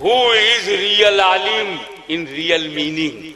Who is real alim in real meaning?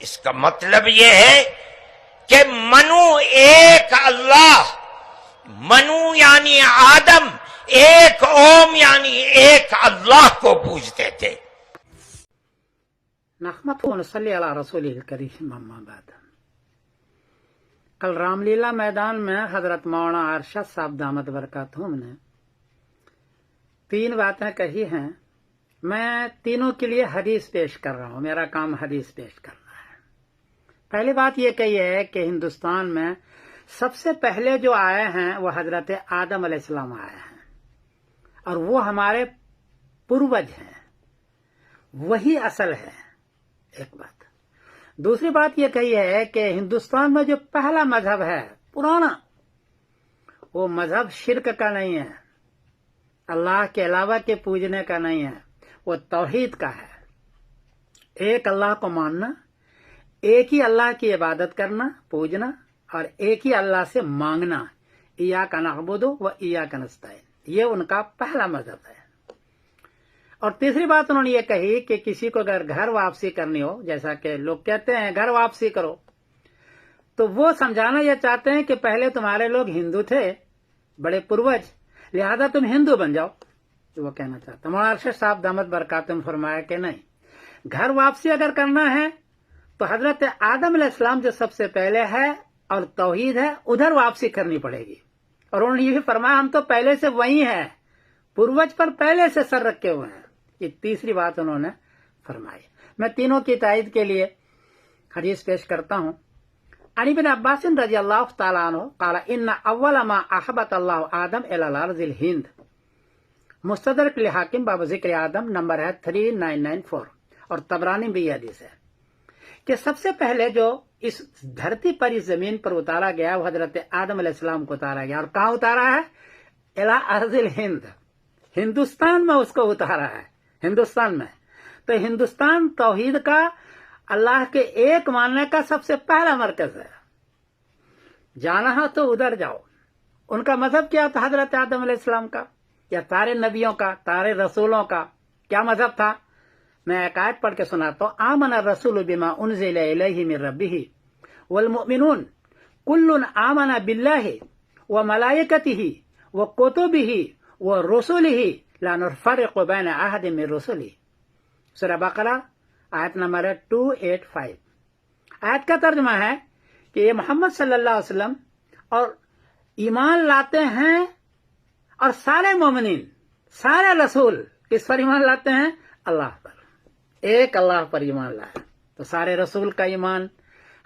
اس کا مطلب یہ ہے کہ منو ایک اللہ، منو یعنی آدم، ایک اوم یعنی ایک اللہ کو پوجتے تھے۔ نحمده ونصلی علی رسولہ الکریم، اما بعد۔ کل رام لیلا میدان میں حضرت مولانا ارشد صاحب دامت برکاتہم نے 3 باتیں کہی ہیں۔ میں تینوں کے لیے حدیث پیش کر رہا ہوں، میرا کام حدیث پیش کرنا ہے۔ پہلی بات یہ کہی ہے کہ ہندوستان میں سب سے پہلے جو آئے ہیں وہ حضرت آدم علیہ السلام آئے ہیں، اور وہ ہمارے پروج ہیں، وہی اصل ہے، ایک بات۔ دوسری بات یہ کہی ہے کہ ہندوستان میں جو پہلا مذہب ہے پرانا، وہ مذہب شرک کا نہیں ہے، اللہ کے علاوہ کے پوجنے کا نہیں ہے، وہ توحید کا ہے۔ ایک اللہ کو ماننا، ایک ہی اللہ کی عبادت کرنا، پوجنا، اور ایک ہی اللہ سے مانگنا، ایاک نعبد و ایاک نستعین، یہ ان کا پہلا مذہب ہے۔ اور تیسری بات انہوں نے یہ کہی کہ کسی کو اگر گھر واپسی کرنی ہو، جیسا کہ لوگ کہتے ہیں گھر واپسی کرو، تو وہ سمجھانا یہ چاہتے ہیں کہ پہلے تمہارے لوگ ہندو تھے، بڑے پروج، لہذا تم ہندو بن جاؤ، وہ کہنا چاہتا۔ مولانا ارشد صاحب دامت برکاتہم فرمایا کہ نہیں، گھر واپسی اگر کرنا ہے تو حضرت آدم علیہ السلام جو سب سے پہلے ہے اور توحید ہے، ادھر واپسی کرنی پڑے گی۔ اور انہوں نے یہ بھی فرمایا ہم تو پہلے سے وہی ہیں، پروج پر پہلے سے سر رکھے ہوئے ہیں۔ یہ تیسری بات انہوں نے فرمائی۔ میں تینوں کی تائید کے لیے حدیث پیش کرتا ہوں۔ عن ابن عباس رضی اللہ تعالیٰ عنہ قال ان اول ما احبت اللہ آدم الی الارض الہند، مستدرک لحاکم باب ذکر آدم، نمبر ہے 3994، اور طبرانی بھی یہ حدیث ہے کہ سب سے پہلے جو اس دھرتی پر، اس زمین پر اتارا گیا وہ حضرت آدم علیہ السلام کو اتارا گیا۔ اور کہاں اتارا ہے؟ الی ارض الہند، ہندوستان میں اس کو اتارا ہے، ہندوستان میں۔ تو ہندوستان توحید کا، اللہ کے ایک ماننے کا سب سے پہلا مرکز ہے۔ جانا ہے تو ادھر جاؤ۔ ان کا مذہب کیا تھا حضرت آدم علیہ السلام کا، یا سارے نبیوں کا، سارے رسولوں کا کیا مذہب تھا؟ میں ایک آیت پڑھ کے سناتا ہوں۔ آمن الرسول بما انزل الیہ من ربہ والمؤمنون کل آمن باللہ وملائکتہ وکتبہ ورسلہ لا نفرق بین احد من رسلہ، سورہ بقرہ آیت نمبر 285۔ آیت کا ترجمہ ہے کہ یہ محمد صلی اللہ علیہ وسلم اور ایمان لاتے ہیں، اور سارے مومنین، سارے رسول کس پر ایمان لاتے ہیں؟ اللہ پر، ایک اللہ پر ایمان لائے۔ تو سارے رسول کا ایمان،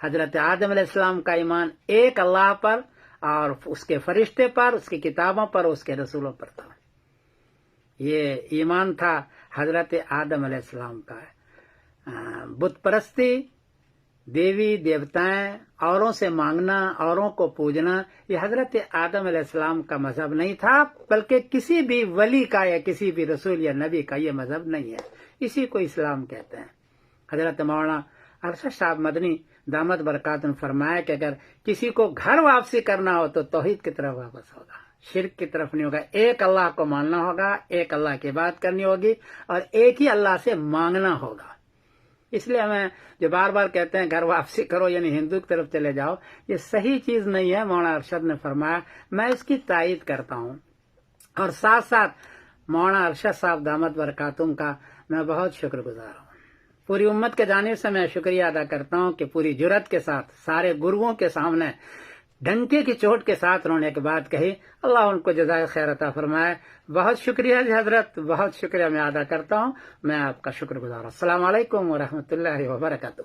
حضرت آدم علیہ السلام کا ایمان ایک اللہ پر، اور اس کے فرشتے پر، اس کی کتابوں پر، اس کے رسولوں پر تھا۔ یہ ایمان تھا حضرت آدم علیہ السلام کا۔ بت پرستی، دیوی دیوتائیں، اوروں سے مانگنا، اوروں کو پوجنا، یہ حضرت آدم علیہ السلام کا مذہب نہیں تھا، بلکہ کسی بھی ولی کا یا کسی بھی رسول یا نبی کا یہ مذہب نہیں ہے۔ اسی کو اسلام کہتے ہیں۔ حضرت مولانا ارشد صاحب مدنی دامت برکاتہم فرمایا کہ اگر کسی کو گھر واپسی کرنا ہو تو توحید کی طرف واپس ہوگا، شرک کی طرف نہیں ہوگا، ایک اللہ کو ماننا ہوگا، ایک اللہ کی بات کرنی ہوگی، اور ایک ہی اللہ سے مانگنا ہوگا۔ اس لیے ہمیں جو بار بار کہتے ہیں گھر واپسی کرو یعنی ہندو کی طرف چلے جاؤ، یہ صحیح چیز نہیں ہے۔ مولانا ارشد نے فرمایا، میں اس کی تائید کرتا ہوں، اور ساتھ ساتھ مولانا ارشد صاحب دامت برکاتہم کا میں بہت شکر گزار ہوں۔ پوری امت کے جانب سے میں شکریہ ادا کرتا ہوں کہ پوری جرات کے ساتھ سارے گروؤں کے سامنے ڈنکے کی چوٹ کے ساتھ انہوں نے ایک بات کہی۔ اللہ ان کو جزائے خیر عطا فرمائے۔ بہت شکریہ جی حضرت، بہت شکریہ میں ادا کرتا ہوں۔ میں آپ کا شکر گزار ہوں۔ السلام علیکم ورحمۃ اللہ وبرکاتہ۔